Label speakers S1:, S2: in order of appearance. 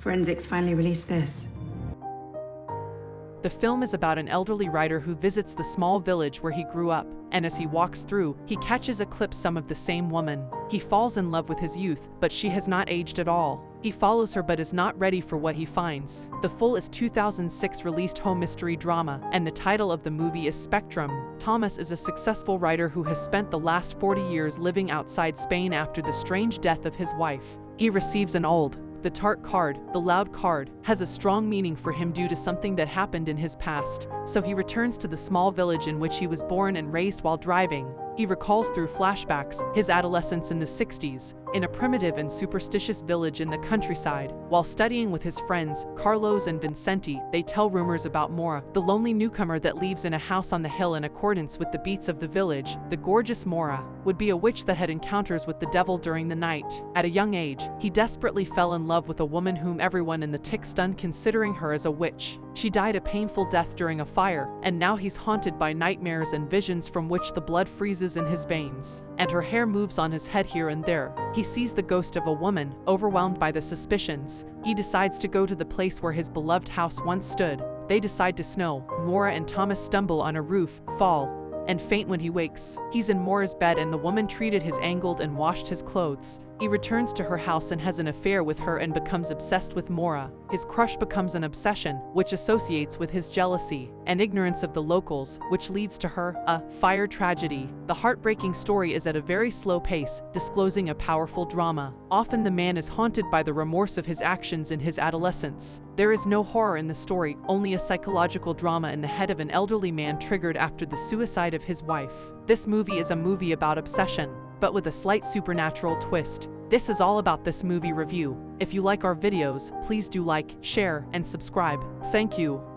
S1: Forensics finally released this.
S2: The film is about an elderly writer who visits the small village where he grew up, and as he walks through, he catches a glimpse of the same woman. He falls in love with his youth, but she has not aged at all. He follows her but is not ready for what he finds. The full is 2006 released home mystery drama, and the title of the movie is Spectrum. Thomas is a successful writer who has spent the last 40 years living outside Spain after the strange death of his wife. He receives an old, the tart card, the loud card, has a strong meaning for him due to something that happened in his past. So he returns to the small village in which he was born and raised while driving. He recalls through flashbacks his adolescence in the 60s, in a primitive and superstitious village in the countryside. While studying with his friends, Carlos and Vincenti, they tell rumors about Mora, the lonely newcomer that lives in a house on the hill. In accordance with the beats of the village, the gorgeous Mora would be a witch that had encounters with the devil during the night. At a young age, he desperately fell in love with a woman whom everyone in the tick stunned considering her as a witch. She died a painful death during a fire, and now he's haunted by nightmares and visions from which the blood freezes in his veins, and her hair moves on his head here and there. He sees the ghost of a woman. Overwhelmed by the suspicions, he decides to go to the place where his beloved house once stood. They decide to snow. Mora and Thomas stumble on a roof, fall, and faint when he wakes. He's in Mora's bed and the woman treated his angled and washed his clothes. He returns to her house and has an affair with her and becomes obsessed with Mora. His crush becomes an obsession, which associates with his jealousy and ignorance of the locals, which leads to her, a fire tragedy. The heartbreaking story is at a very slow pace, disclosing a powerful drama. Often the man is haunted by the remorse of his actions in his adolescence. There is no horror in the story, only a psychological drama in the head of an elderly man triggered after the suicide of his wife. This movie is a movie about obsession, but with a slight supernatural twist. This is all about this movie review. If you like our videos, please do like, share, and subscribe. Thank you.